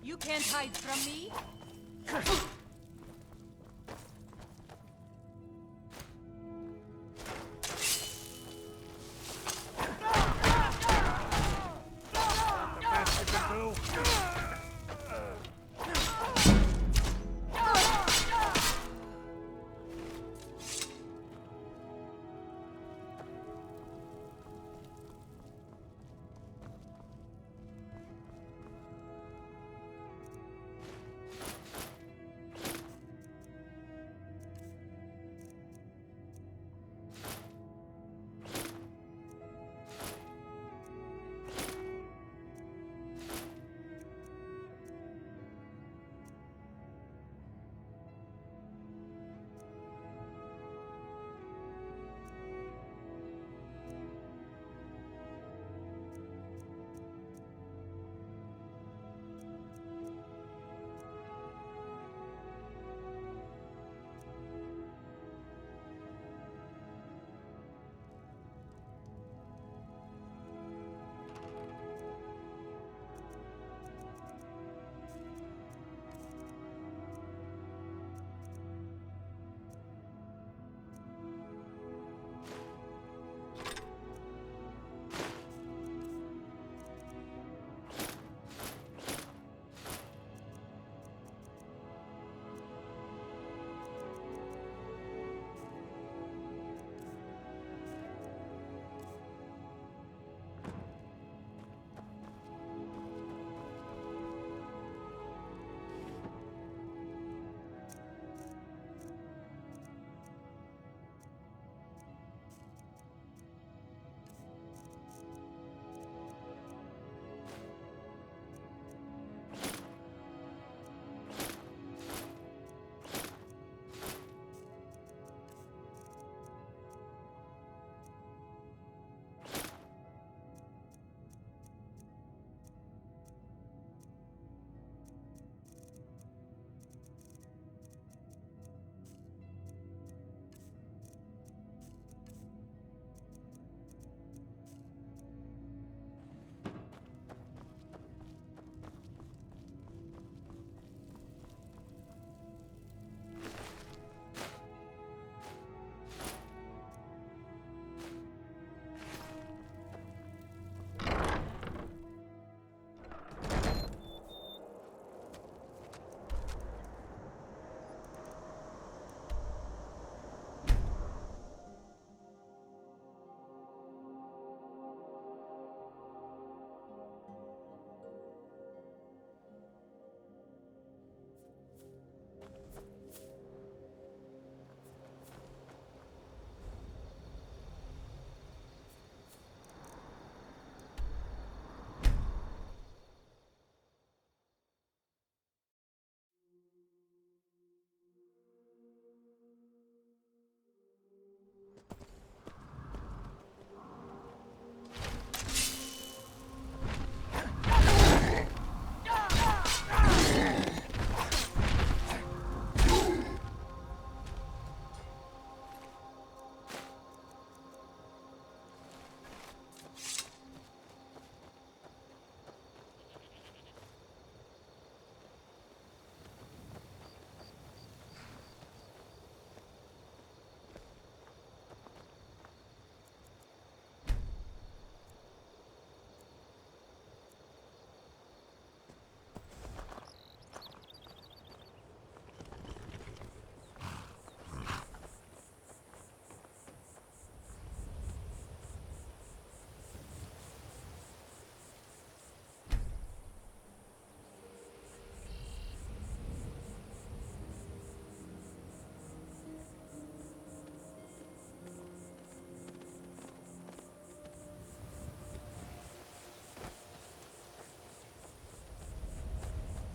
You can't hide from me.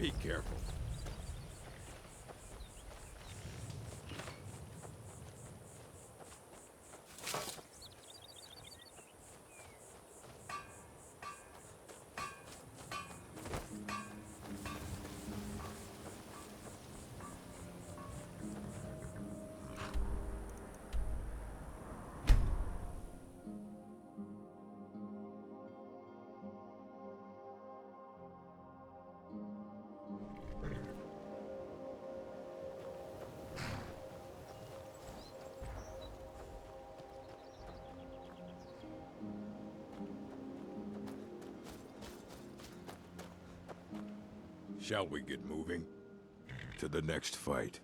Be careful. Shall we get moving? To the next fight.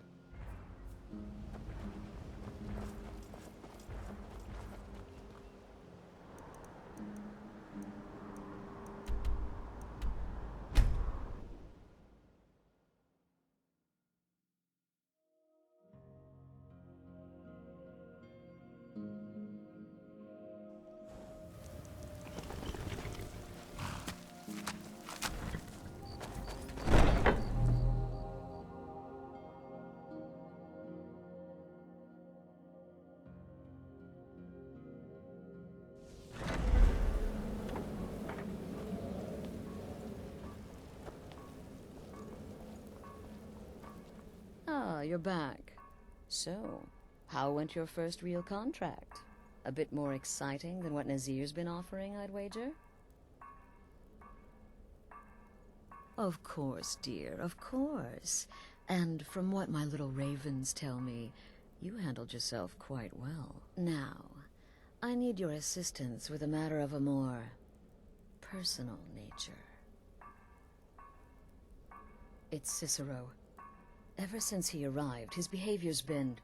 Ah, you're back. So, how went your first real contract? A bit more exciting than what Nazir's been offering, I'd wager? Of course, dear, of course. And from what my little ravens tell me, you handled yourself quite well. Now, I need your assistance with a matter of a more personal nature. It's Cicero. Ever since he arrived, his behavior's been...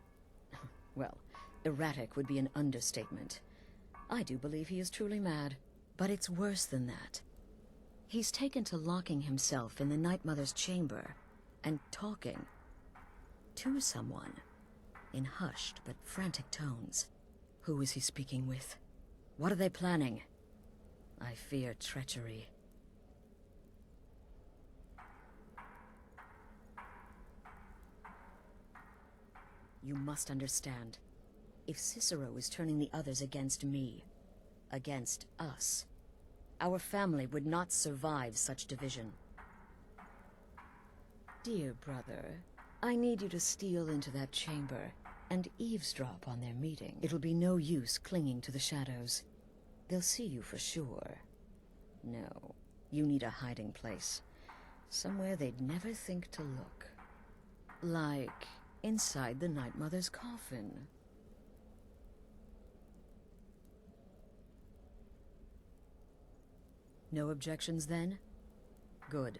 well, erratic would be an understatement. I do believe he is truly mad, but it's worse than that. He's taken to locking himself in the Night Mother's chamber and talking to someone in hushed but frantic tones. Who is he speaking with? What are they planning? I fear treachery. You must understand. If Cicero is turning the others against me, against us, our family would not survive such division. Dear brother, I need you to steal into that chamber and eavesdrop on their meeting. It'll be no use clinging to the shadows. They'll see you for sure. No, you need a hiding place. Somewhere they'd never think to look. Like inside the Night Mother's coffin. No objections then? Good.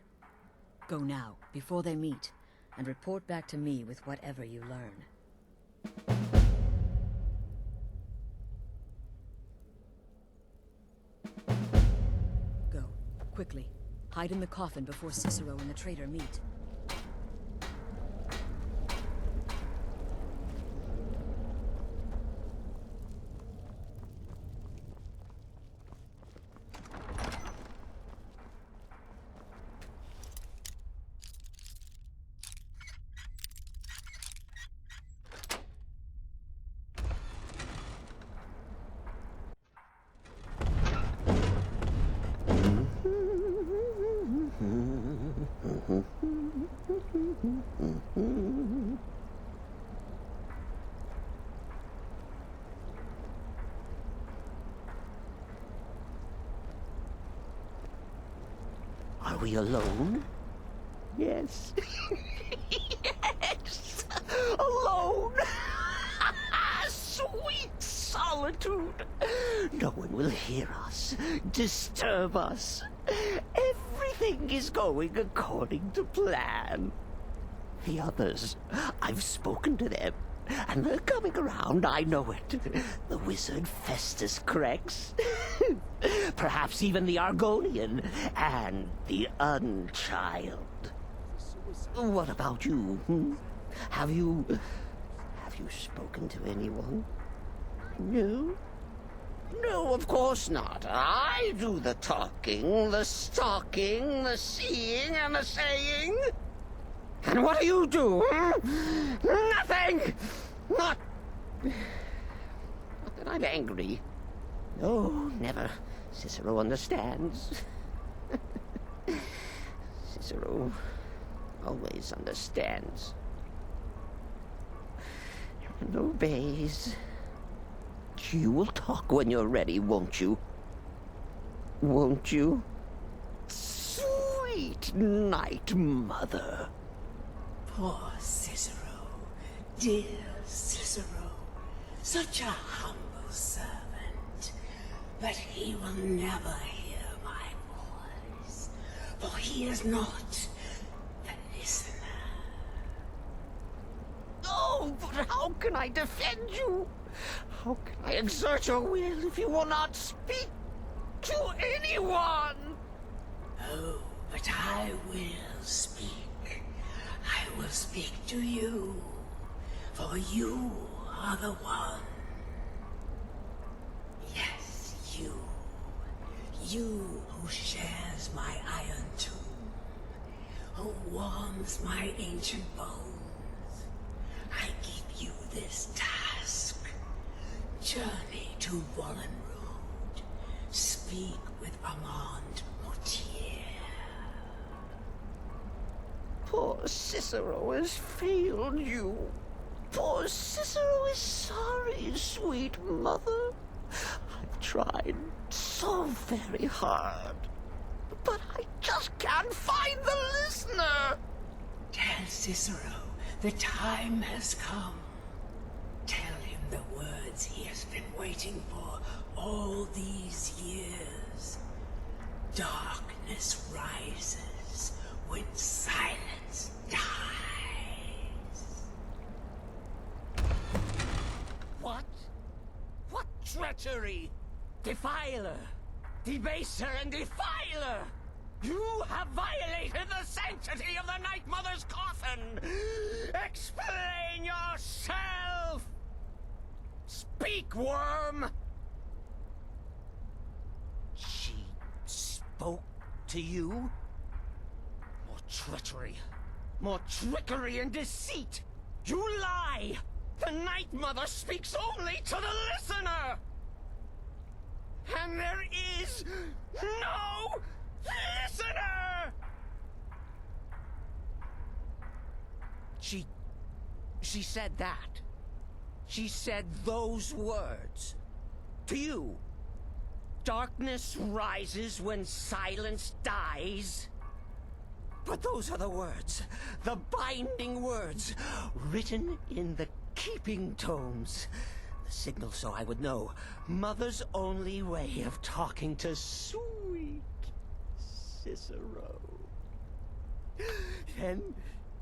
Go now, before they meet, and report back to me with whatever you learn. Go, quickly. Hide in the coffin before Cicero and the traitor meet. Are we alone? Yes. Yes! Alone! Sweet solitude! No one will hear us, disturb us. Everything is going according to plan. The others, I've spoken to them, and they're coming around, I know it. The wizard Festus Crex. Perhaps even the Argonian, and the Unchild. What about you? Have you spoken to anyone? No? No, of course not. I do the talking, the stalking, the seeing, and the saying. And what do you do? Nothing! Not that I'm angry. No, never. Cicero understands. Cicero always understands. And obeys. You will talk when you're ready, won't you? Won't you? Sweet Night Mother. Poor Cicero, dear Cicero, such a humble servant, but he will never hear my voice, for he is not can I defend you? How can I exert your will if you will not speak to anyone? Oh, but I will speak. I will speak to you, for you are the one. Yes, you. You who shares my iron tomb, who warms my ancient bones. I give you this task. Journey to Brotherhood. Speak with Armand Mortier. Poor Cicero has failed you. Poor Cicero is sorry, sweet mother. I've tried so very hard, but I just can't find the listener. Tell Cicero the time has come. Tell him the words he has been waiting for all these years. Darkness rises when silence dies. What? What treachery? Defiler! Debaser and defiler! You have violated the sanctity of the Night Mother's coffin! Explain yourself! Speak, worm! She spoke to you? More treachery. More trickery and deceit! You lie! The Night Mother speaks only to the listener! And there is no listener! She said that. She said those words. To you. Darkness rises when silence dies. But those are the words, the binding words, written in the keeping tomes. The signal so I would know. Mother's only way of talking to sweet Cicero. And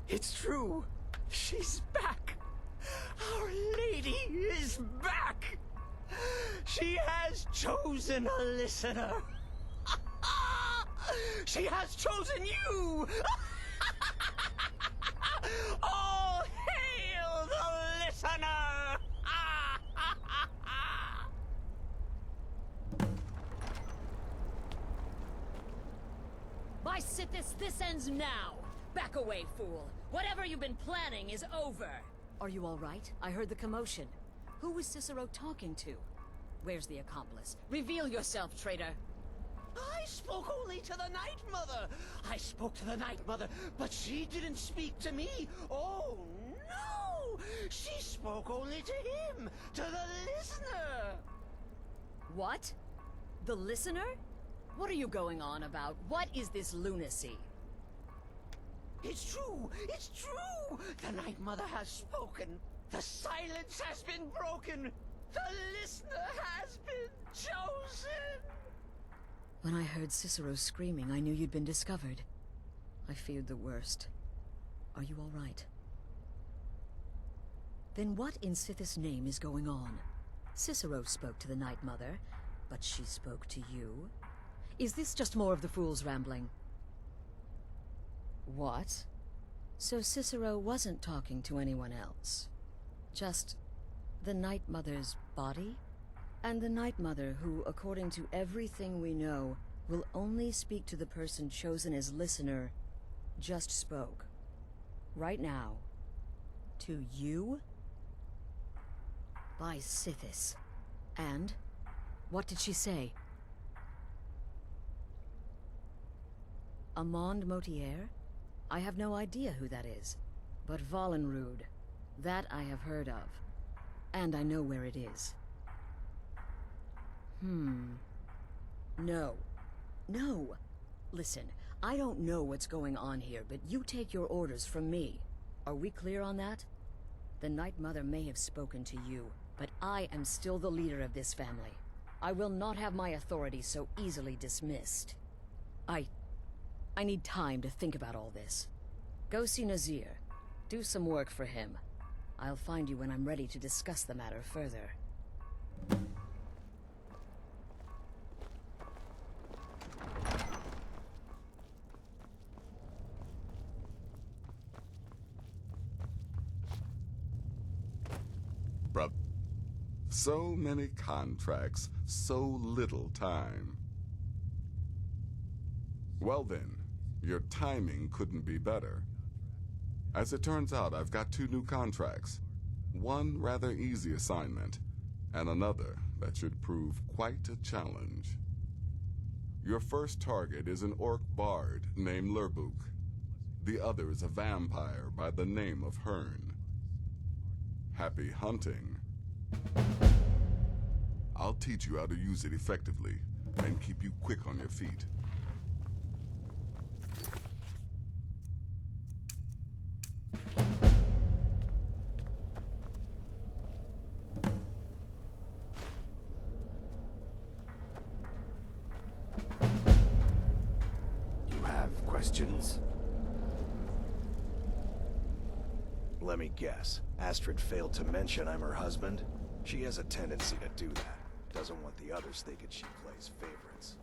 it's true. She's back. Our Lady is back. She has chosen a listener. She has chosen you. All hail the listener. By Sithis, this ends now! Back away, fool! Whatever you've been planning is over! Are you all right? I heard the commotion. Who was Cicero talking to? Where's the accomplice? Reveal yourself, traitor! I spoke only to the Night Mother. I spoke to the Night Mother, but she didn't speak to me. Oh, no! She spoke only to him, to the listener. What? The listener? What are you going on about? What is this lunacy? It's true! It's true! The Night Mother has spoken. The silence has been broken. The listener has been chosen. When I heard Cicero screaming, I knew you'd been discovered. I feared the worst. Are you all right? Then what in Sithis' name is going on? Cicero spoke to the Night Mother, but she spoke to you? Is this just more of the fool's rambling? What? So Cicero wasn't talking to anyone else? Just the Night Mother's body? And the Night Mother who, according to everything we know, will only speak to the person chosen as listener, just spoke. Right now. To you? By Sithis. And? What did she say? Armand Mortier? I have no idea who that is. But Vollenrud, that I have heard of. And I know where it is. No. No! Listen, I don't know what's going on here, but you take your orders from me. Are we clear on that? The Night Mother may have spoken to you, but I am still the leader of this family. I will not have my authority so easily dismissed. I need time to think about all this. Go see Nazir. Do some work for him. I'll find you when I'm ready to discuss the matter further. Brother. So many contracts, so little time. Well then, your timing couldn't be better. As it turns out, I've got 2 new contracts. One rather easy assignment, and another that should prove quite a challenge. Your first target is an orc bard named Lurbuk. The other is a vampire by the name of Hearn. Happy hunting. I'll teach you how to use it effectively, and keep you quick on your feet. You have questions? Let me guess. Astrid failed to mention I'm her husband? She has a tendency to do that. Doesn't want the others thinking she plays favorites.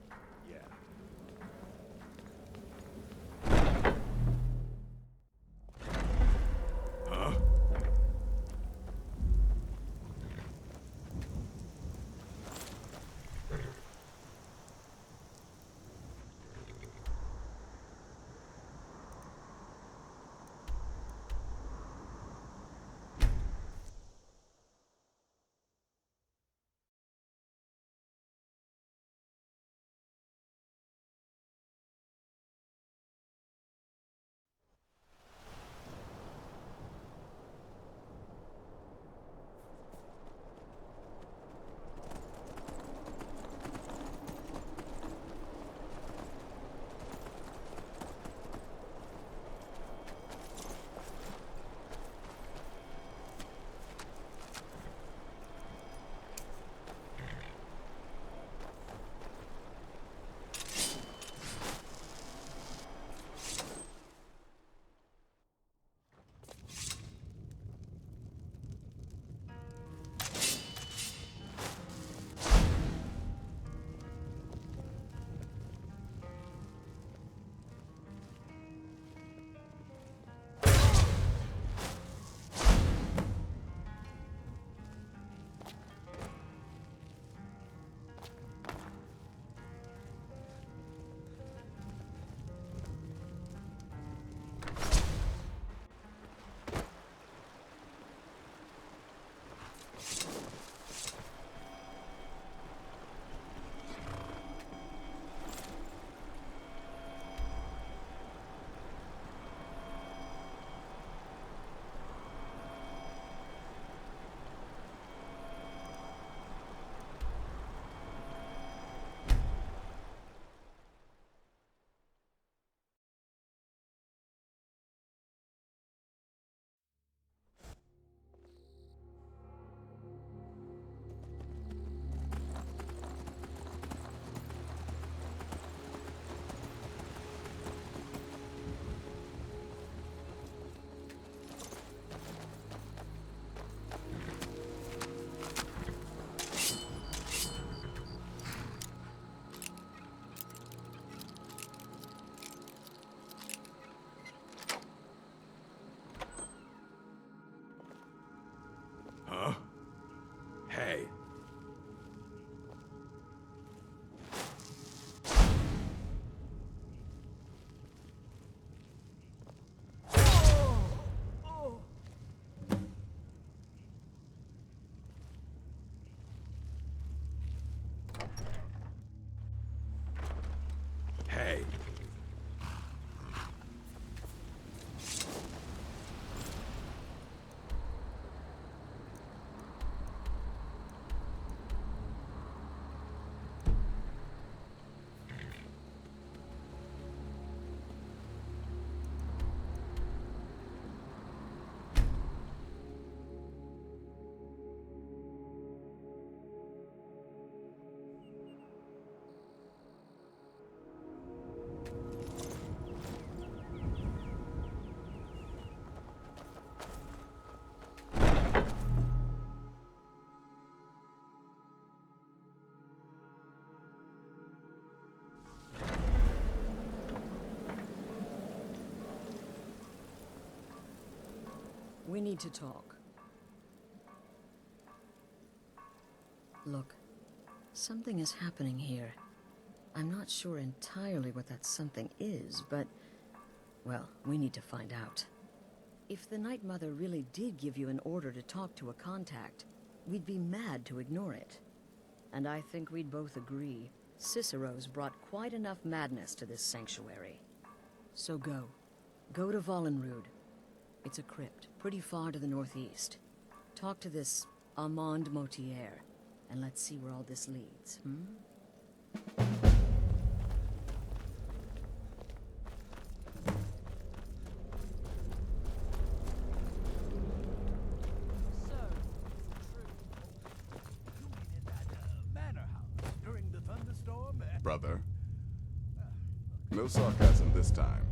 We need to talk. Look, something is happening here. I'm not sure entirely what that something is, but... well, we need to find out. If the Night Mother really did give you an order to talk to a contact, we'd be mad to ignore it. And I think we'd both agree, Cicero's brought quite enough madness to this sanctuary. So go. Go to Vollenrude. It's a crypt, pretty far to the northeast. Talk to this Armand Motier, and let's see where all this leads, Brother. No sarcasm this time.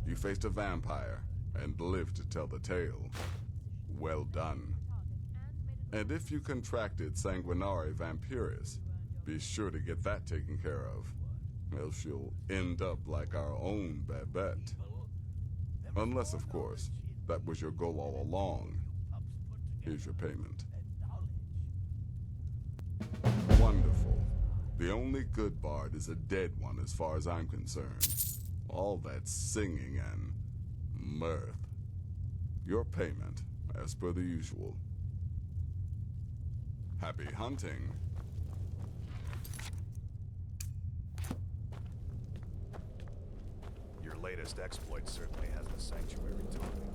You faced a vampire and lived to tell the tale. Well done. And if you contracted Sanguinari Vampiris, be sure to get that taken care of. Else you'll end up like our own Babette. Unless, of course, that was your goal all along. Here's your payment. Wonderful. The only good bard is a dead one as far as I'm concerned. All that singing and mirth. Your payment, as per the usual. Happy hunting. Your latest exploit certainly has the sanctuary talking.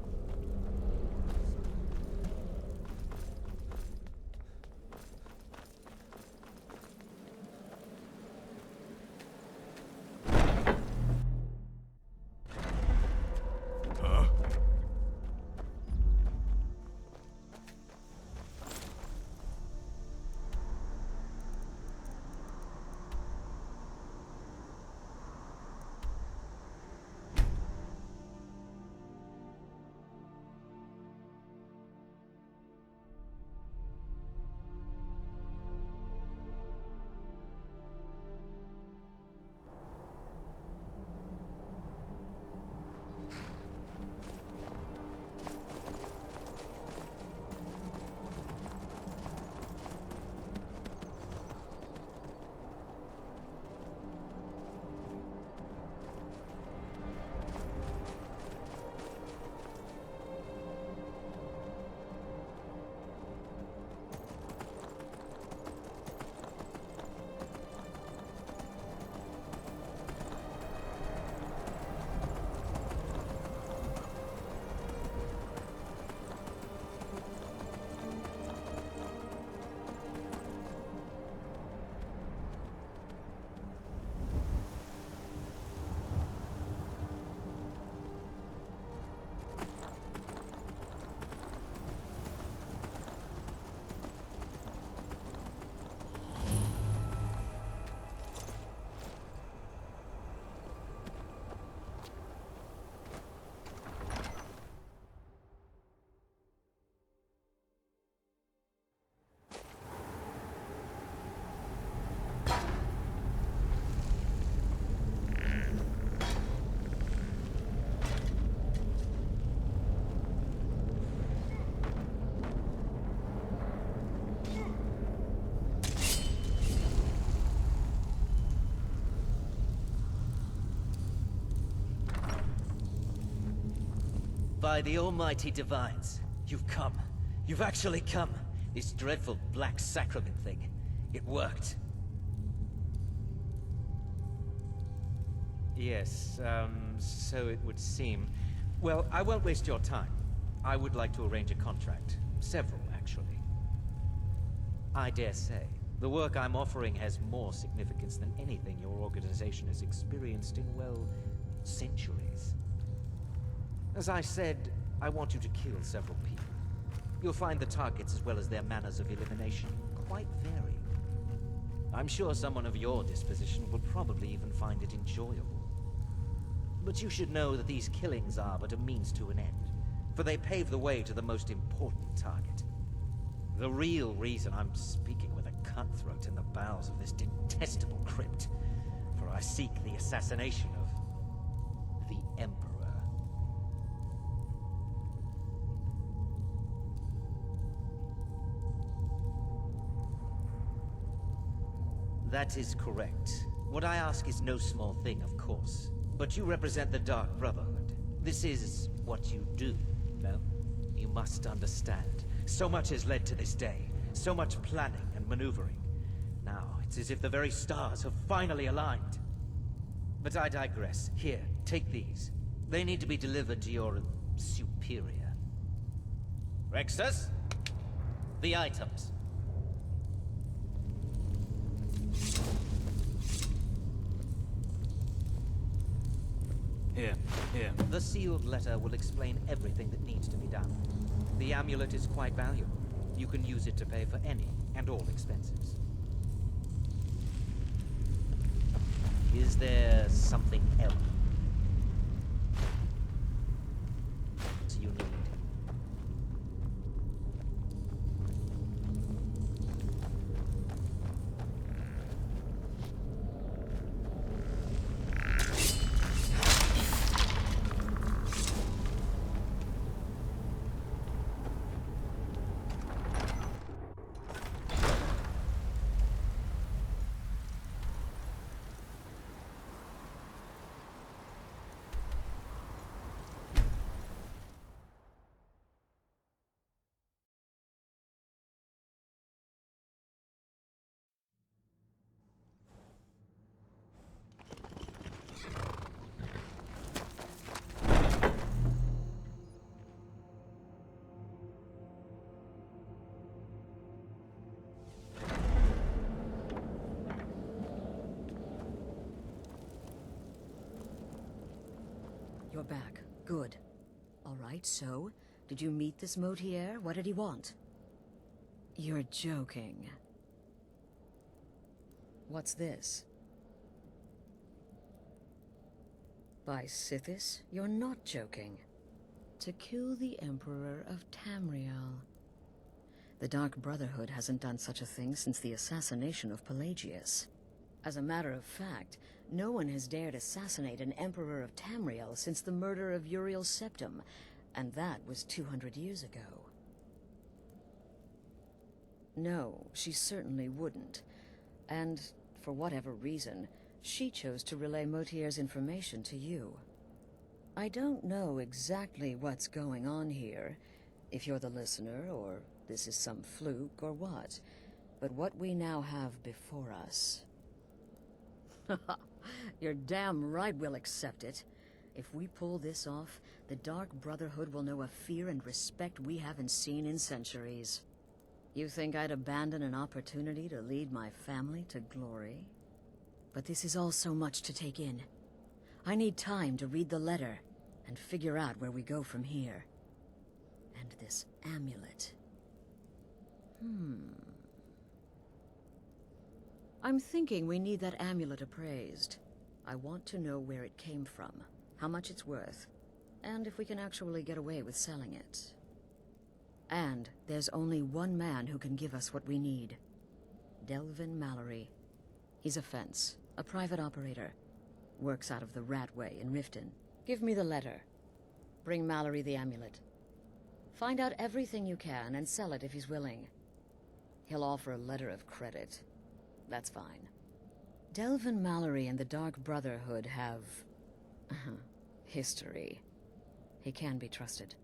By the almighty divines, you've come. You've actually come. This dreadful black sacrament thing. It worked. Yes, so it would seem. Well, I won't waste your time. I would like to arrange a contract. Several, actually. I dare say, the work I'm offering has more significance than anything your organization has experienced in, well, centuries. As I said, I want you to kill several people. You'll find the targets as well as their manners of elimination quite varied. I'm sure someone of your disposition will probably even find it enjoyable. But you should know that these killings are but a means to an end, for they pave the way to the most important target. The real reason I'm speaking with a cutthroat in the bowels of this detestable crypt, for I seek the assassination of the Emperor. That is correct. What I ask is no small thing, of course. But you represent the Dark Brotherhood. This is what you do, no? You must understand. So much has led to this day. So much planning and maneuvering. Now, it's as if the very stars have finally aligned. But I digress. Here, take these. They need to be delivered to your superior. Rexus? The items. Here. The sealed letter will explain everything that needs to be done. The amulet is quite valuable. You can use it to pay for any and all expenses. Is there something else you need? You're back. Good. All right, so, did you meet this Motier? What did he want? You're joking. What's this? By Sithis, you're not joking. To kill the Emperor of Tamriel. The Dark Brotherhood hasn't done such a thing since the assassination of Pelagius. As a matter of fact, no one has dared assassinate an Emperor of Tamriel since the murder of Uriel Septim, and that was 200 years ago. No, she certainly wouldn't. And, for whatever reason, she chose to relay Motier's information to you. I don't know exactly what's going on here, if you're the listener, or this is some fluke, or what. But what we now have before us... You're damn right we'll accept it. If we pull this off, the Dark Brotherhood will know a fear and respect we haven't seen in centuries. You think I'd abandon an opportunity to lead my family to glory? But this is all so much to take in. I need time to read the letter and figure out where we go from here. And this amulet. I'm thinking we need that amulet appraised. I want to know where it came from, how much it's worth, and if we can actually get away with selling it. And there's only one man who can give us what we need. Delvin Mallory. He's a fence, a private operator. Works out of the Ratway in Riften. Give me the letter. Bring Mallory the amulet. Find out everything you can and sell it if he's willing. He'll offer a letter of credit. That's fine. Delvin Mallory and the Dark Brotherhood have... history. He can be trusted.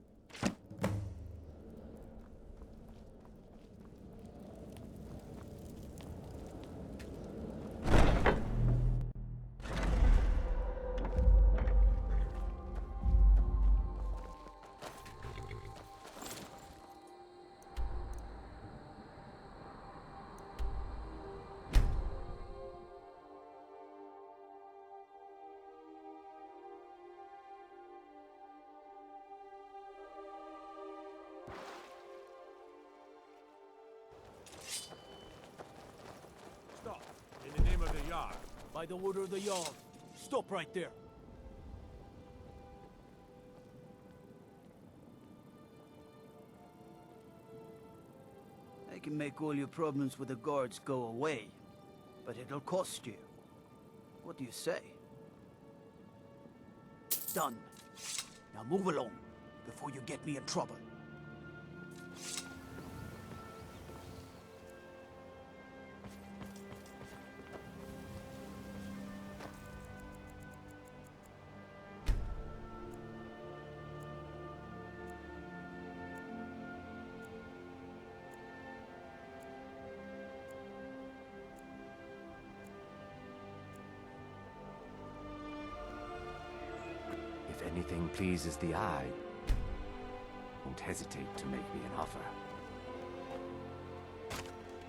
Stop. In the name of the Yard. By the order of the Yard. Stop right there. I can make all your problems with the guards go away, but it'll cost you. What do you say? Done. Now move along, before you get me in trouble. If anything pleases the eye, don't hesitate to make me an offer.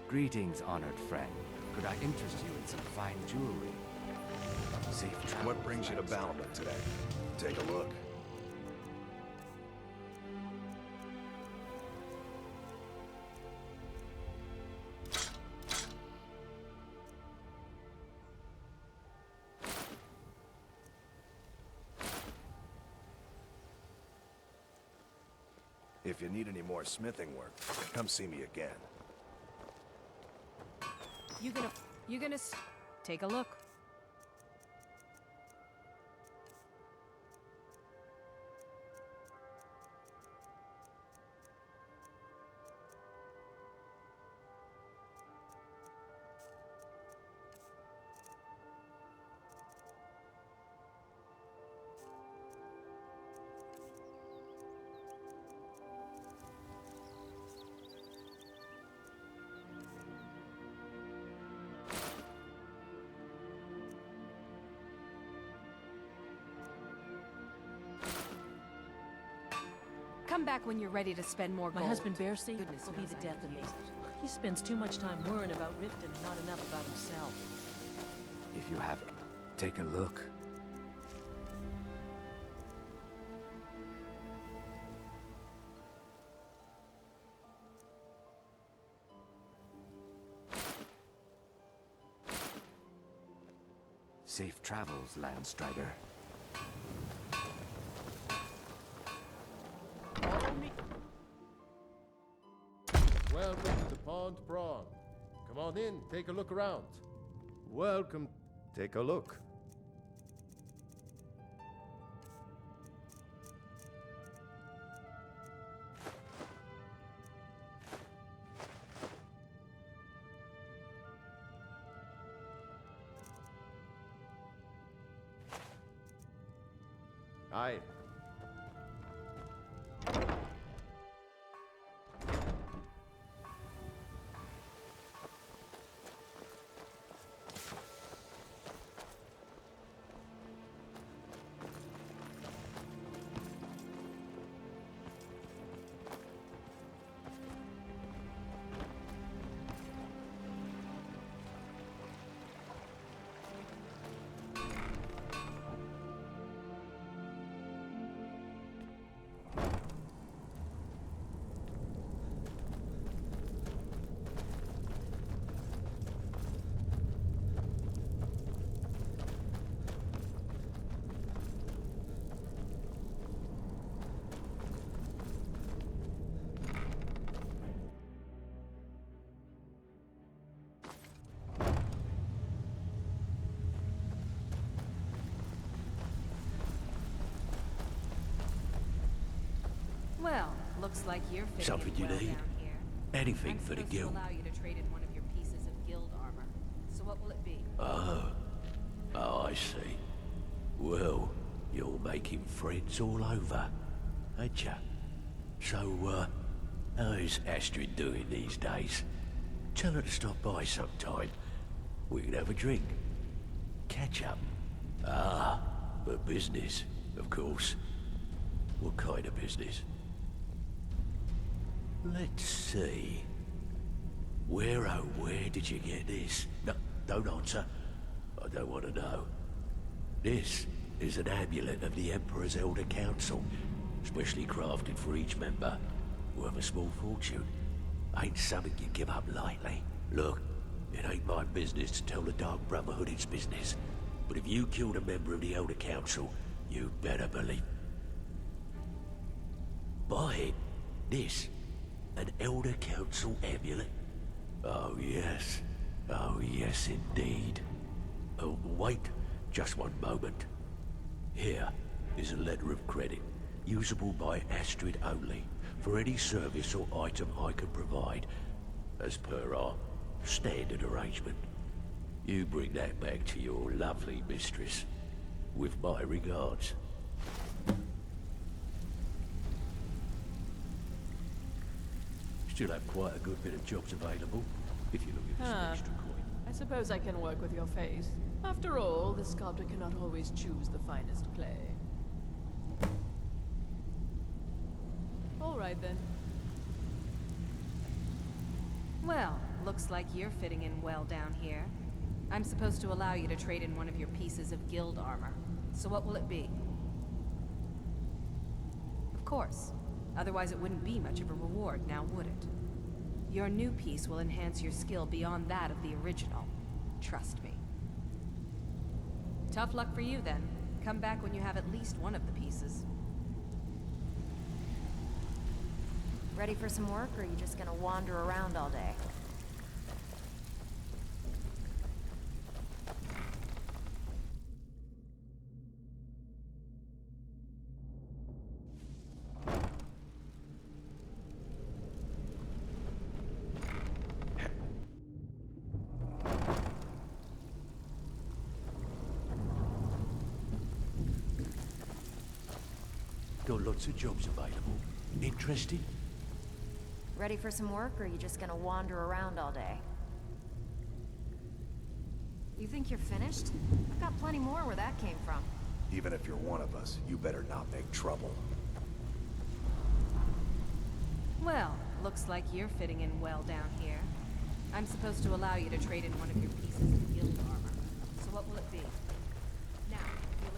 Greetings, honored friend. Could I interest you in some fine jewelry? Safe travels. What brings you to Boundless today? Take a look. If you need any more smithing work, come see me again. You gonna take a look? Come back when you're ready to spend more gold. My husband Bercy Goodness will be knows the I death of me. need it. He spends too much time worrying about Rift and not enough about himself. If you have it, take a look. Safe travels, Landstrider. Welcome to the Pond Prawn. Come on in, take a look around. Welcome. Take a look. Hi. Well, looks like you're fitting Something in you well need? down here. Anything I'm for the supposed to guild. allow you to trade in one of your pieces of guild armor. So what will it be? Oh, I see. Well, you're making friends all over, ain't ya? So, how's Astrid doing these days? Tell her to stop by sometime. We can have a drink. Catch up. Ah, but business, of course. What kind of business? Let's see. Where, oh, where did you get this? No, don't answer. I don't want to know. This is an amulet of the Emperor's Elder Council, specially crafted for each member, worth a small fortune. Ain't something you give up lightly. Look, it ain't my business to tell the Dark Brotherhood its business, but if you killed a member of the Elder Council, you better believe. Buy it. This, an Elder Council amulet? Oh yes. Oh yes indeed. Oh, wait just one moment. Here is a letter of credit, usable by Astrid only, for any service or item I can provide, as per our standard arrangement. You bring that back to your lovely mistress, with my regards. Still have quite a good bit of jobs available, if you're looking for some extra coin. I suppose I can work with your face. After all, the sculptor cannot always choose the finest clay. All right then. Well, looks like you're fitting in well down here. I'm supposed to allow you to trade in one of your pieces of guild armor. So what will it be? Of course. Otherwise it wouldn't be much of a reward, now would it? Your new piece will enhance your skill beyond that of the original. Trust me. Tough luck for you then. Come back when you have at least one of the pieces. Ready for some work, or are you just gonna wander around all day? Got lots of jobs available. Interested? Ready for some work, or are you just gonna wander around all day? You think you're finished? I've got plenty more where that came from. Even if you're one of us, you better not make trouble. Well, looks like you're fitting in well down here. I'm supposed to allow you to trade in one of your pieces of guild armor. So what will it be? Now, you'll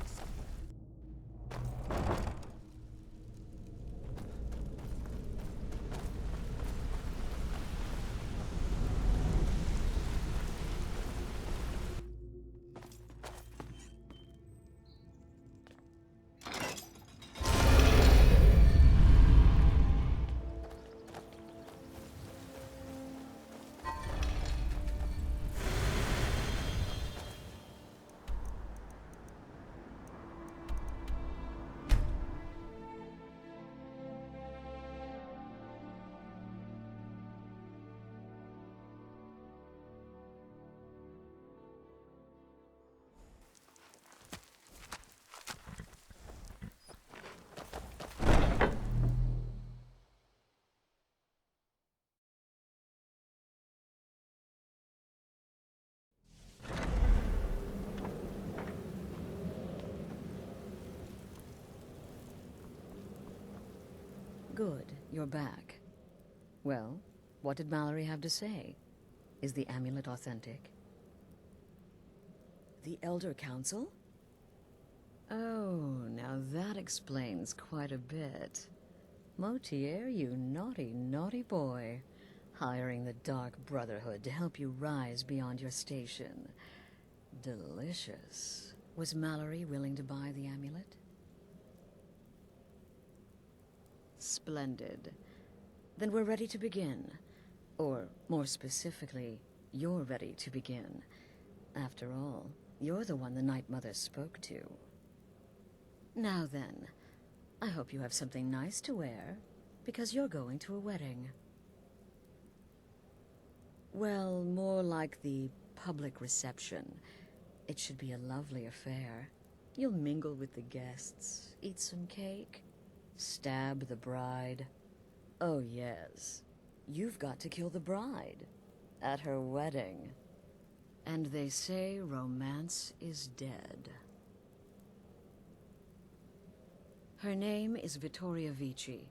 Good, you're back. Well, what did Mallory have to say? Is the amulet authentic? The Elder Council? Oh, now that explains quite a bit. Motier, you naughty, naughty boy. Hiring the Dark Brotherhood to help you rise beyond your station. Delicious. Was Mallory willing to buy the amulet? Splendid. Then we're ready to begin. Or, more specifically, you're ready to begin. After all, you're the one the Night Mother spoke to. Now then, I hope you have something nice to wear, because you're going to a wedding. Well, more like the public reception. It should be a lovely affair. You'll mingle with the guests, eat some cake, stab the bride. Oh yes, you've got to kill the bride at her wedding. And they say romance is dead. Her name is Vittoria Vici.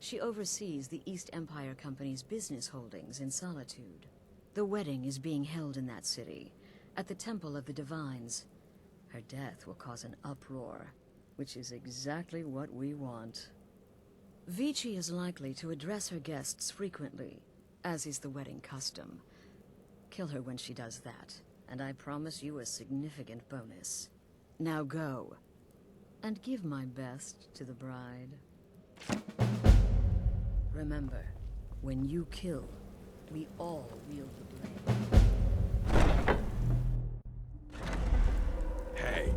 She oversees the East Empire Company's business holdings in Solitude. The wedding is being held in that city, at the Temple of the Divines. Her death will cause an uproar, which is exactly what we want. Vici is likely to address her guests frequently, as is the wedding custom. Kill her when she does that, and I promise you a significant bonus. Now go, and give my best to the bride. Remember, when you kill, we all wield the blade. Hey.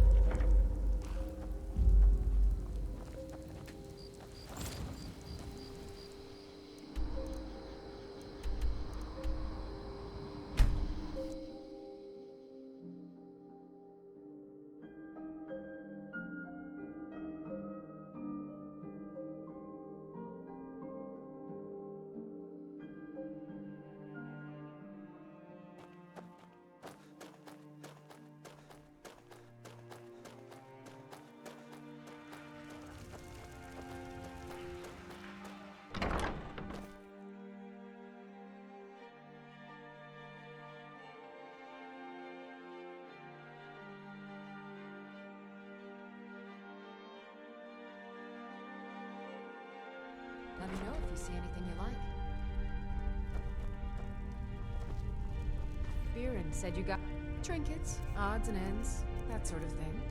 see anything you like? Biren said you got trinkets, odds and ends, that sort of thing.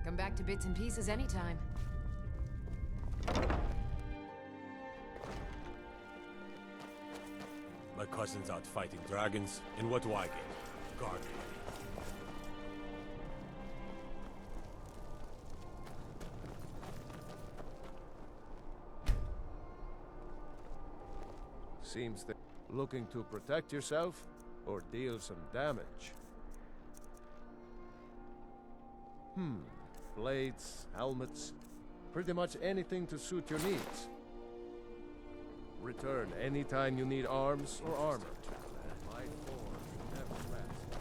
Come back to bits and pieces anytime. My cousin's out fighting dragons, and what do I get? Guard duty. Seems that looking to protect yourself or deal some damage. Blades, helmets, pretty much anything to suit your needs. Return anytime you need arms or armor. My forge never rests.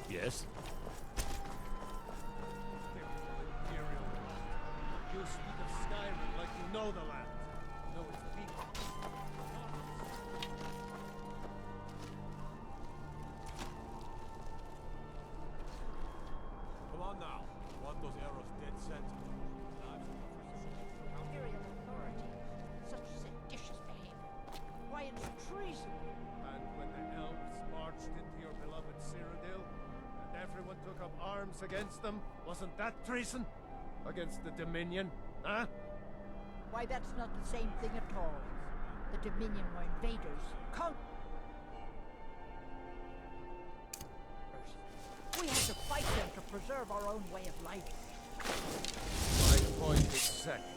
Yes? You speak of Skyrim like you know the land. Know its people. Come on now. Want those arrows dead center? Imperial authority. Such seditious behavior. Why, it's treason. And when the elves marched into your beloved Cyrodiil, and everyone took up arms against them, wasn't that treason? Against the Dominion, huh? Why, that's not the same thing at all. The Dominion were invaders. We had to fight them to preserve our own way of life. My point exactly.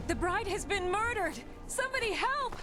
The bride has been murdered! Somebody help!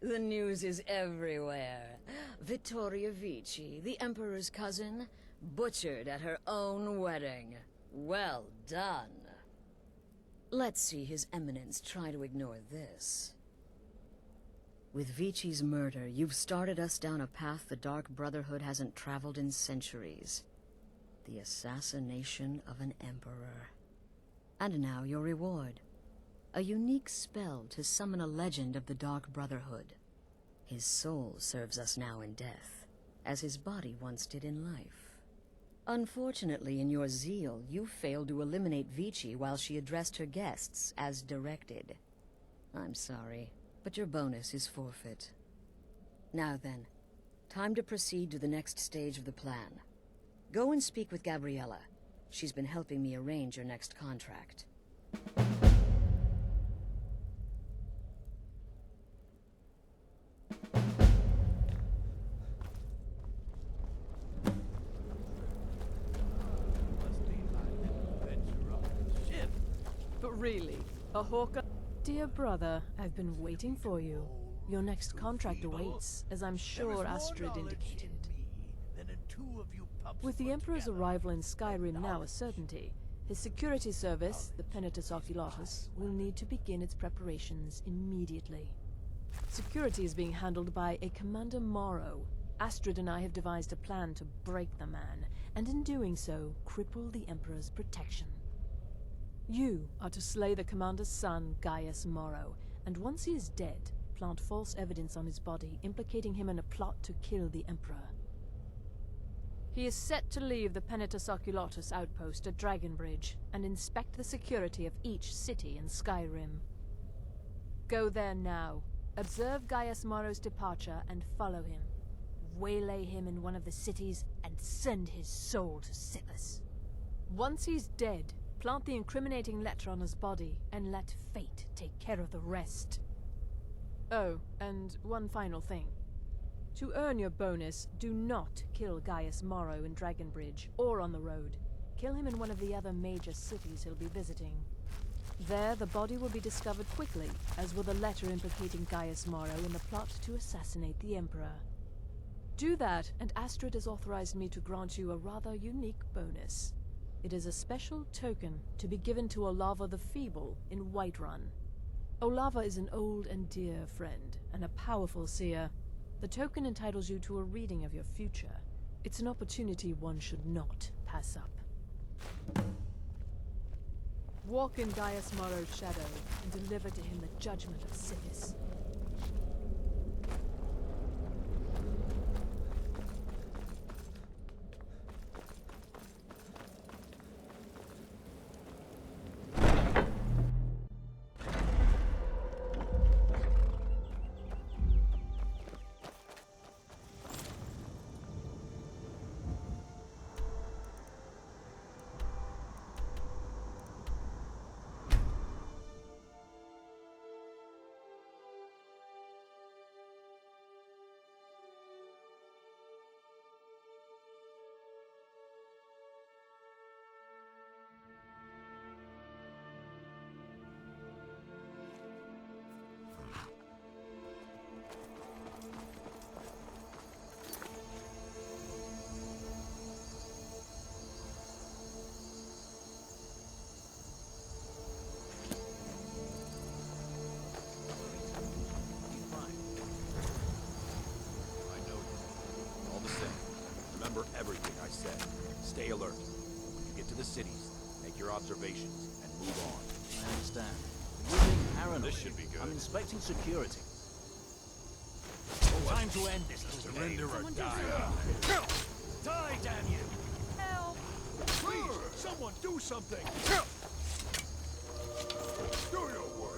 The news is everywhere. Vittoria Vici, the Emperor's cousin, butchered at her own wedding. Well done. Let's see His Eminence try to ignore this. With Vici's murder, you've started us down a path the Dark Brotherhood hasn't traveled in centuries. The assassination of an Emperor. And now your reward. A unique spell to summon a legend of the Dark Brotherhood. His soul serves us now in death, as his body once did in life. Unfortunately, in your zeal, you failed to eliminate Vici while she addressed her guests as directed. I'm sorry, but your bonus is forfeit. Now then, time to proceed to the next stage of the plan. Go and speak with Gabriella. She's been helping me arrange your next contract. But really, a hawker? Dear brother, I've been waiting for you. Your next contract awaits, as I'm sure Astrid indicated. With the Emperor's arrival in Skyrim now a certainty, his security service, the Penitus Oculatus, will need to begin its preparations immediately. Security is being handled by a Commander Morrow. Astrid and I have devised a plan to break the man, and in doing so, cripple the Emperor's protection. You are to slay the Commander's son, Gaius Morrow, and once he is dead, plant false evidence on his body, implicating him in a plot to kill the Emperor. He is set to leave the Penitus Oculatus outpost at Dragonbridge, and inspect the security of each city in Skyrim. Go there now. Observe Gaius Morrow's departure and follow him. Waylay him in one of the cities and send his soul to Sithis. Once he's dead, plant the incriminating letter on his body and let fate take care of the rest. Oh, and one final thing. To earn your bonus, do not kill Gaius Morrow in Dragonbridge or on the road. Kill him in one of the other major cities he'll be visiting. There, the body will be discovered quickly, as will the letter implicating Gaius Morrow in the plot to assassinate the Emperor. Do that, and Astrid has authorized me to grant you a rather unique bonus. It is a special token to be given to Olava the Feeble in Whiterun. Olava is an old and dear friend, and a powerful seer. The token entitles you to a reading of your future. It's an opportunity one should not pass up. Walk in Gaius Morrow's shadow, and deliver to him the judgment of Sithis. Everything I said. Stay alert. When you get to the cities, make your observations and move on. I understand. You're being paranoid. This should be good. I'm inspecting security. Time to end this little Surrender or die. Die, damn you! Help! Please, someone do something! Do your work.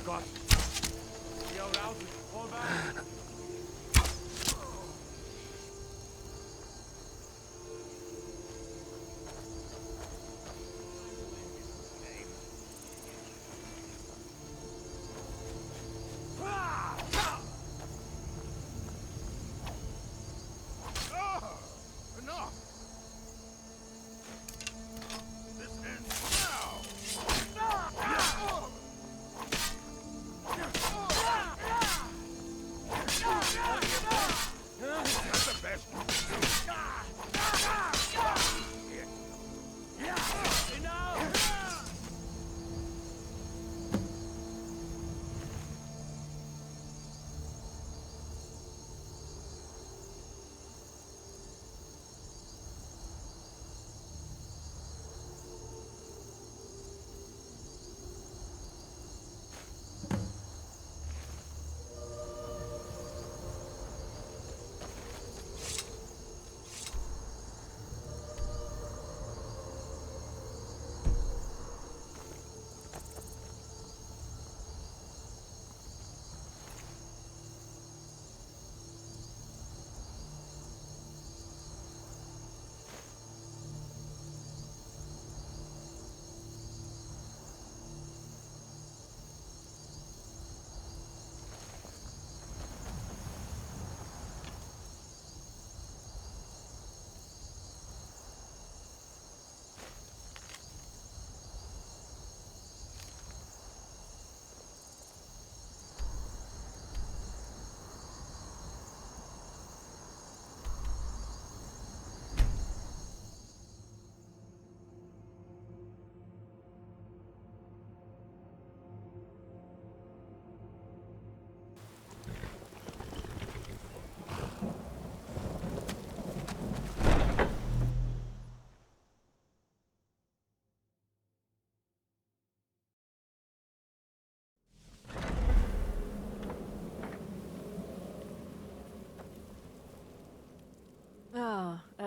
Got it. We are out. Fall back. Enough. This ends now.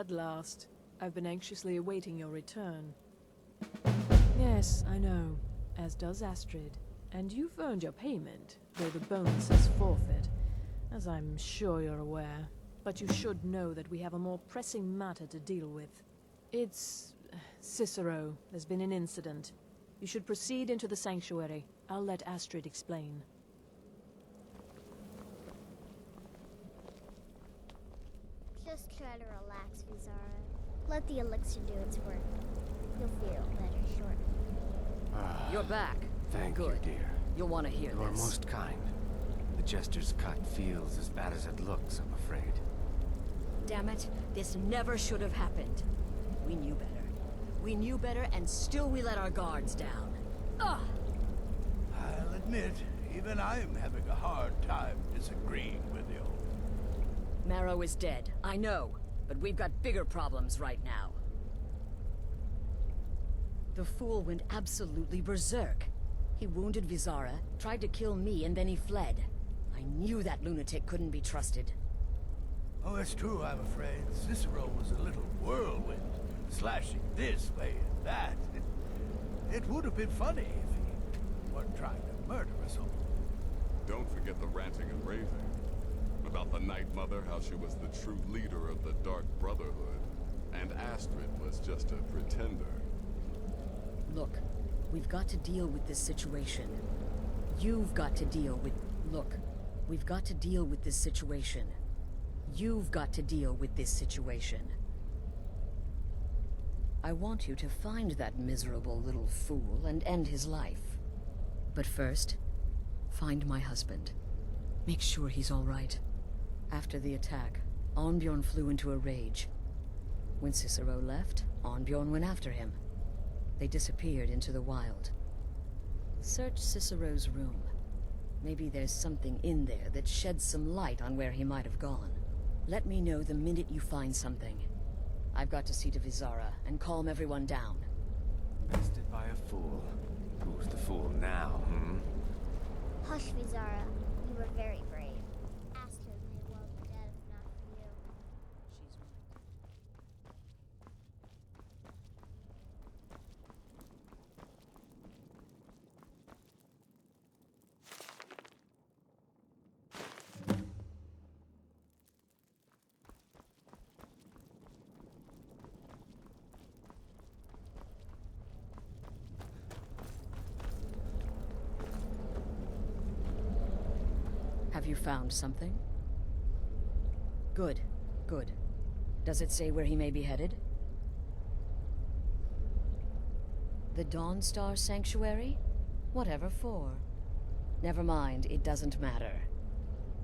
At last. I've been anxiously awaiting your return. Yes, I know. As does Astrid. And you've earned your payment, though the bonus is forfeit, as I'm sure you're aware. But you should know that we have a more pressing matter to deal with. It's... Cicero. There's been an incident. You should proceed into the sanctuary. I'll let Astrid explain. Just try to relax, Vizara. Let the elixir do its work. You'll feel better shortly. You're back. Thank Good. you, dear. You'll want to hear You are this. most kind. The Jester's cut feels as bad as it looks, I'm afraid. Damn it, this never should have happened. We knew better. We knew better, and still we let our guards down. Ugh! I'll admit, even I'm having a hard time disagreeing with you. Marrow is dead, I know, but we've got bigger problems right now. The fool went absolutely berserk. He wounded Vizara, tried to kill me, and then he fled. I knew that lunatic couldn't be trusted. Oh, it's true, I'm afraid. Cicero was a little whirlwind, slashing this way and that. It would have been funny if he weren't trying to murder us all. Don't forget the ranting and raving. About the Night Mother, how she was the true leader of the Dark Brotherhood, and Astrid was just a pretender. Look, we've got to deal with this situation. You've got to deal with... Look, we've got to deal with this situation. You've got to deal with this situation. I want you to find that miserable little fool and end his life. But first, find my husband. Make sure he's all right. After the attack, Arnbjorn flew into a rage. When Cicero left, Arnbjorn went after him. They disappeared into the wild. Search Cicero's room. Maybe there's something in there that sheds some light on where he might have gone. Let me know the minute you find something. I've got to see to Vizara and calm everyone down. Bested by a fool. Who's the fool now, Hush, Vizara. You were very brave. Astrid may well be dead if not for you. She's right. Have you found something? Good, good. Does it say where he may be headed? The Dawnstar Sanctuary? Whatever for. Never mind, it doesn't matter.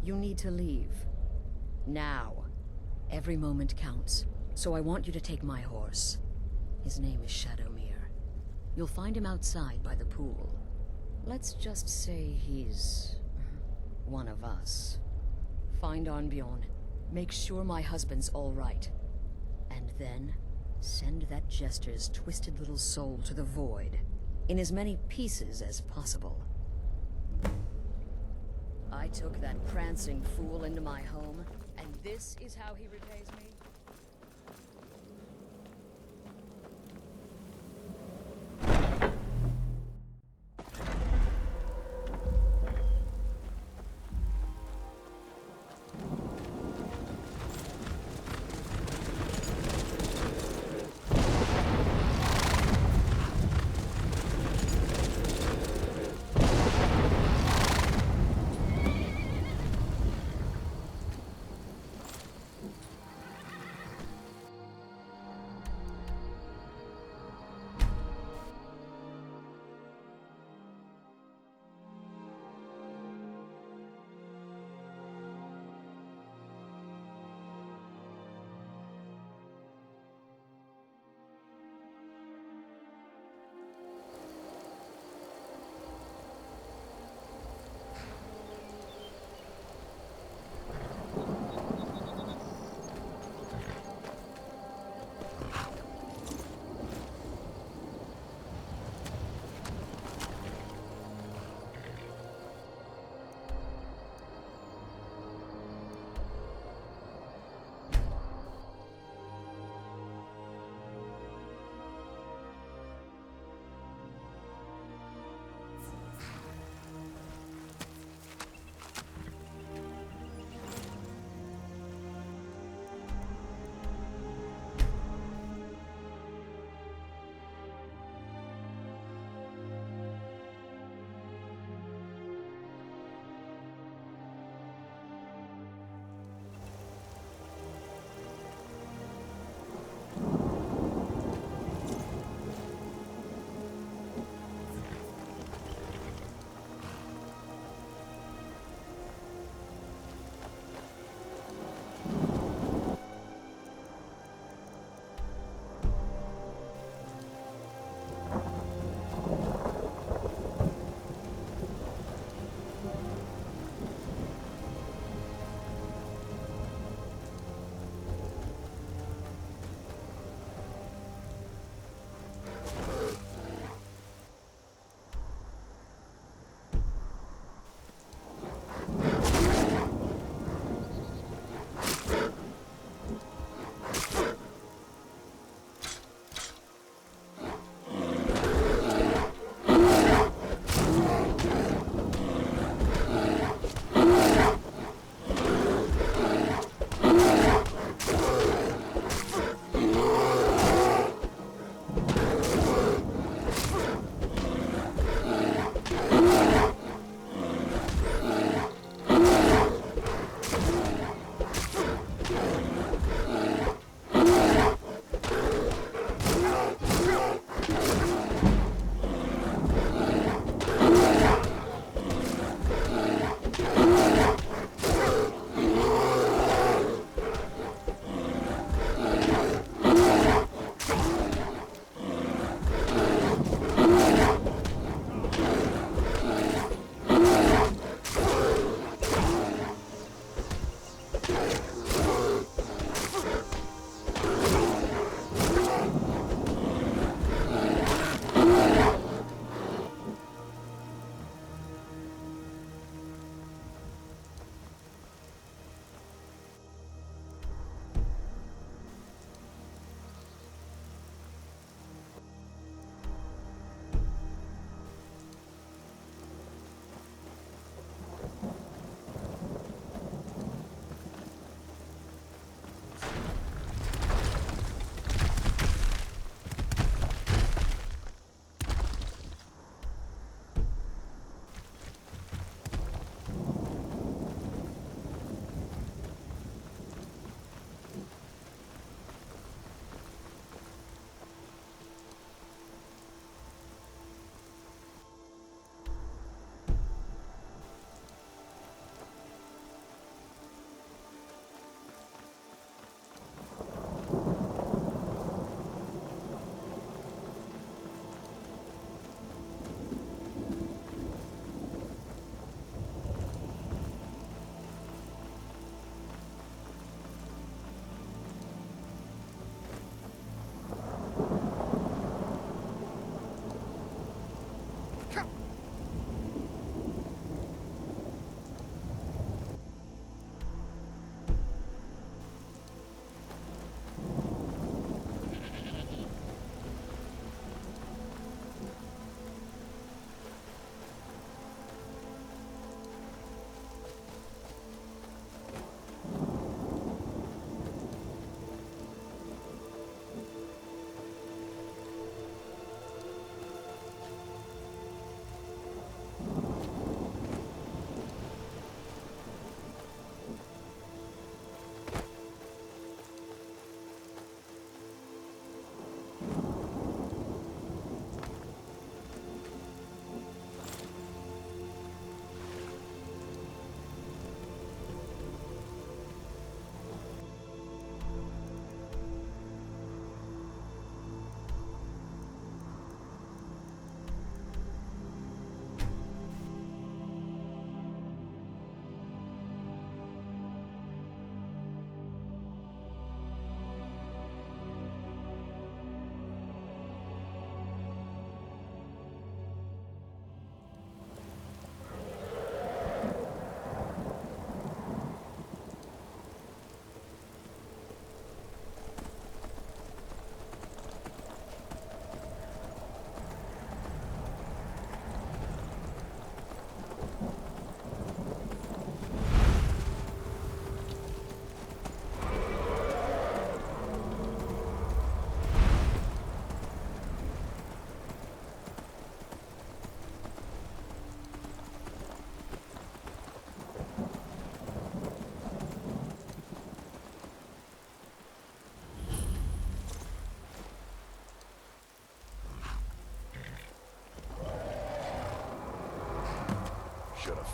You need to leave. Now. Every moment counts, so I want you to take my horse. His name is Shadowmere. You'll find him outside by the pool. Let's just say he's... one of us. Find Arnbjorn. Make sure my husband's all right. And then, send that Jester's twisted little soul to the void, in as many pieces as possible. I took that prancing fool into my home, and this is how he repays me?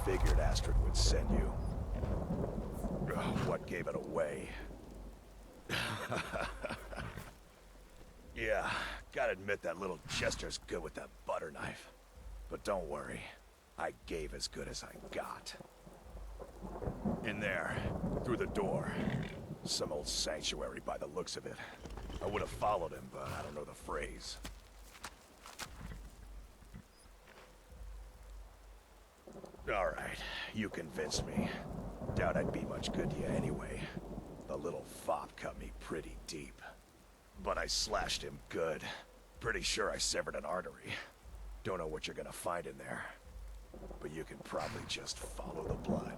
figured Astrid would send you. What gave it away? Yeah, gotta admit that little Chester's good with that butter knife. But don't worry, I gave as good as I got. In there, through the door. Some old sanctuary by the looks of it. I would have followed him, but I don't know the phrase. Alright, you convinced me. Doubt I'd be much good to you anyway. The little fop cut me pretty deep. But I slashed him good. Pretty sure I severed an artery. Don't know what you're gonna find in there. But you can probably just follow the blood.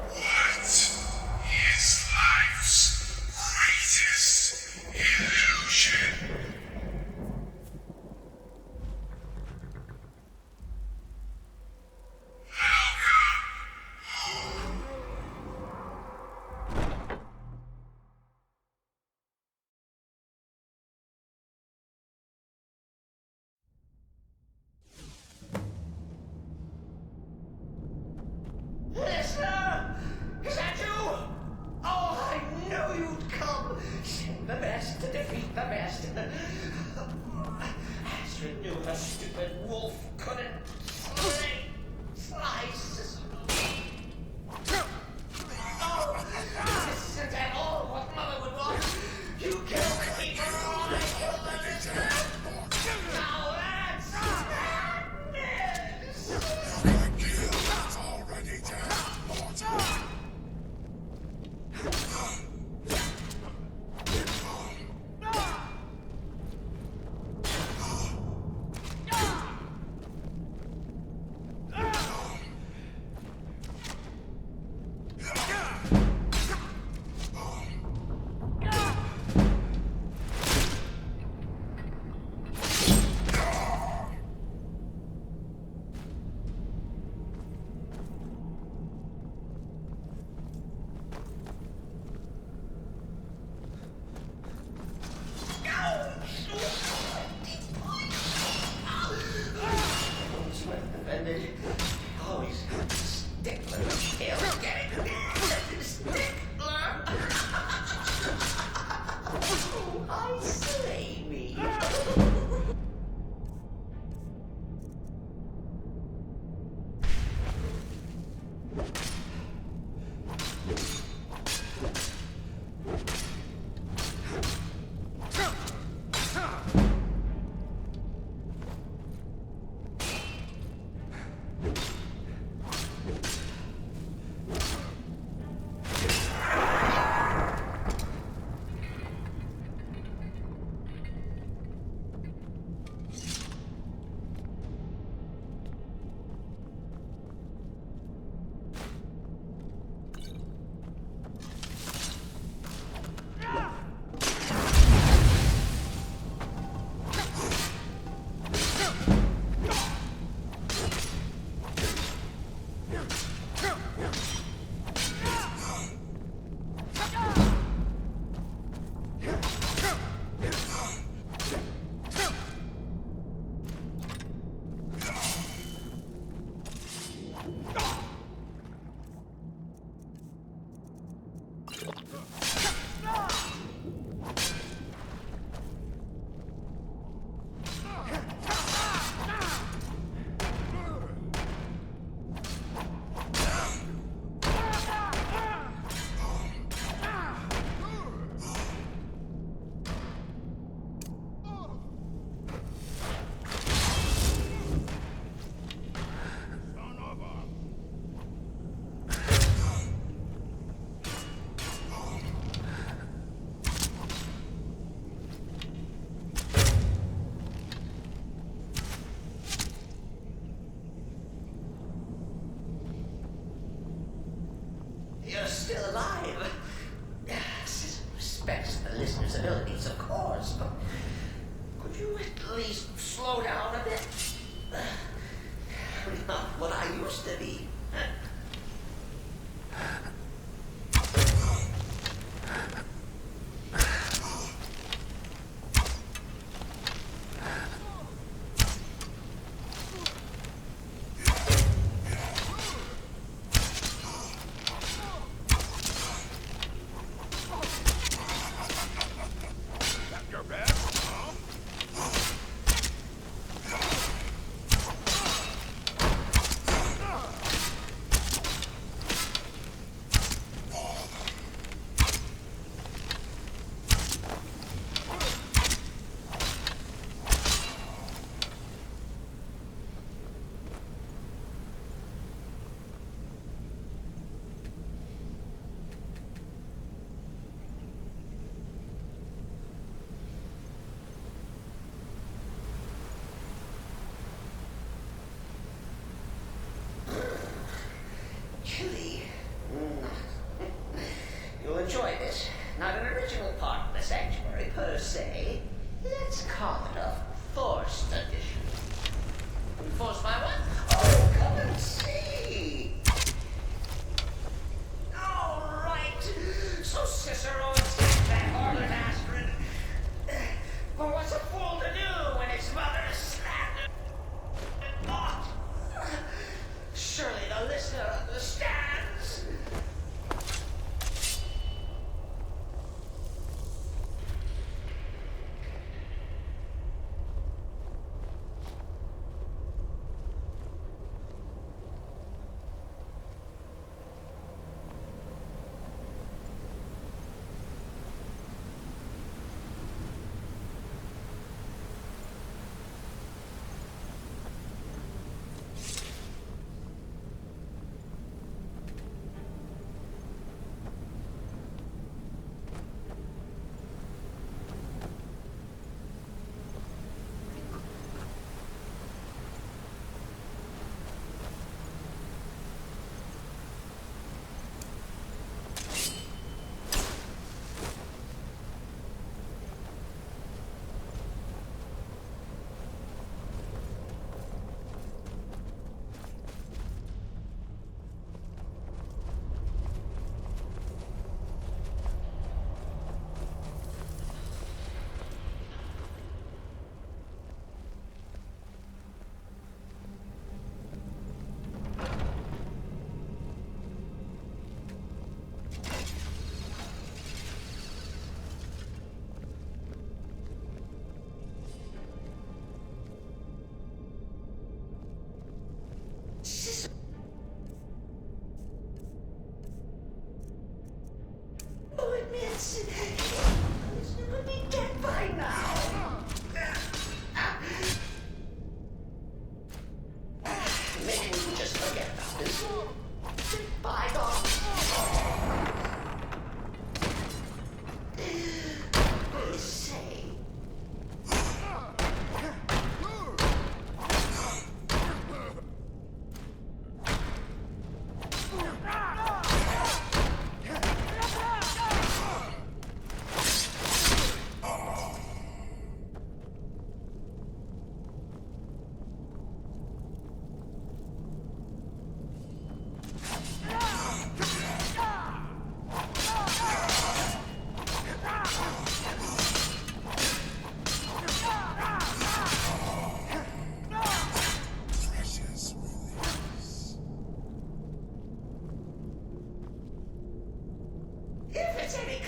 What is life's greatest illusion? Listener! Is that you? Oh, I knew you'd come! Send the best to defeat the best. Astrid knew her stupid wolf couldn't slice. Oh, this isn't at all what Mother would want. You killed the people wrong, I killed the listener. Now that's madness! Already dead, mortal. Always stickler. He'll get it. Stickler. I slay me. You're still alive. Respects the listener's abilities, of course, but could you at least slow down a bit? Not what I used to be.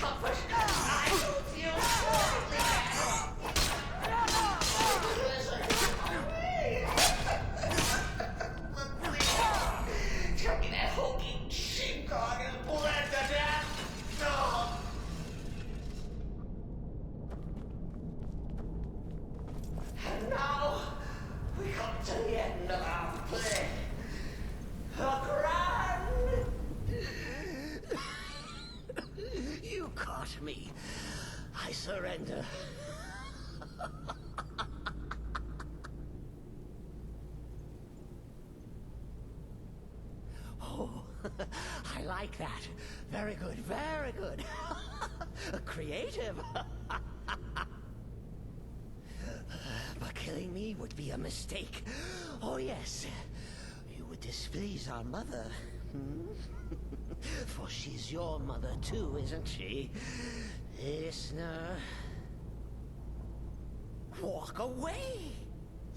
comfort. I don't feel slightly better. Tell me that hulking sheepdog is bled to death. No. And now we come to the end of our play. A grand. You caught me. I surrender. Oh, I like that. Very good, very good. Creative. But killing me would be a mistake. Oh, yes. You would displease our mother. For she's your mother too, isn't she? Listener. Walk away.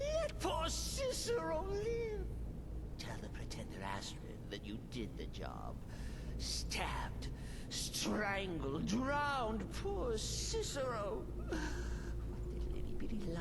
Let poor Cicero live. Tell the pretender Astrid that you did the job. Stabbed, strangled, drowned poor Cicero. What little itty-bitty lie.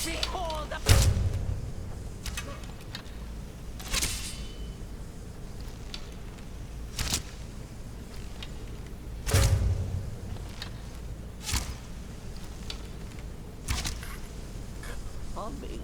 Behold the... Humming.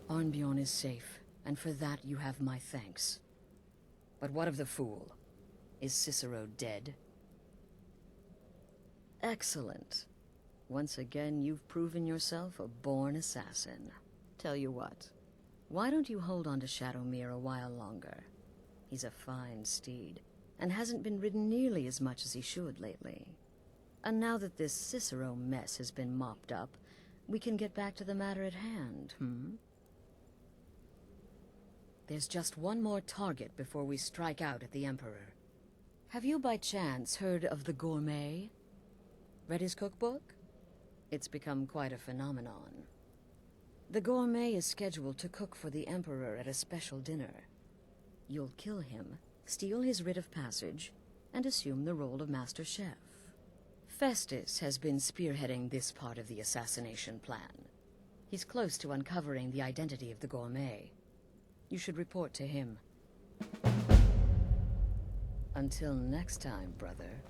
Arnbjorn is safe, and for that you have my thanks. But what of the fool? Is Cicero dead? Excellent. Once again, you've proven yourself a born assassin. Tell you what, why don't you hold on to Shadowmere a while longer? He's a fine steed, and hasn't been ridden nearly as much as he should lately. And now that this Cicero mess has been mopped up, we can get back to the matter at hand, There's just one more target before we strike out at the Emperor. Have you by chance heard of the Gourmet? Read his cookbook? It's become quite a phenomenon. The Gourmet is scheduled to cook for the Emperor at a special dinner. You'll kill him, steal his writ of passage, and assume the role of Master Chef. Festus has been spearheading this part of the assassination plan. He's close to uncovering the identity of the Gourmet. You should report to him. Until next time, brother.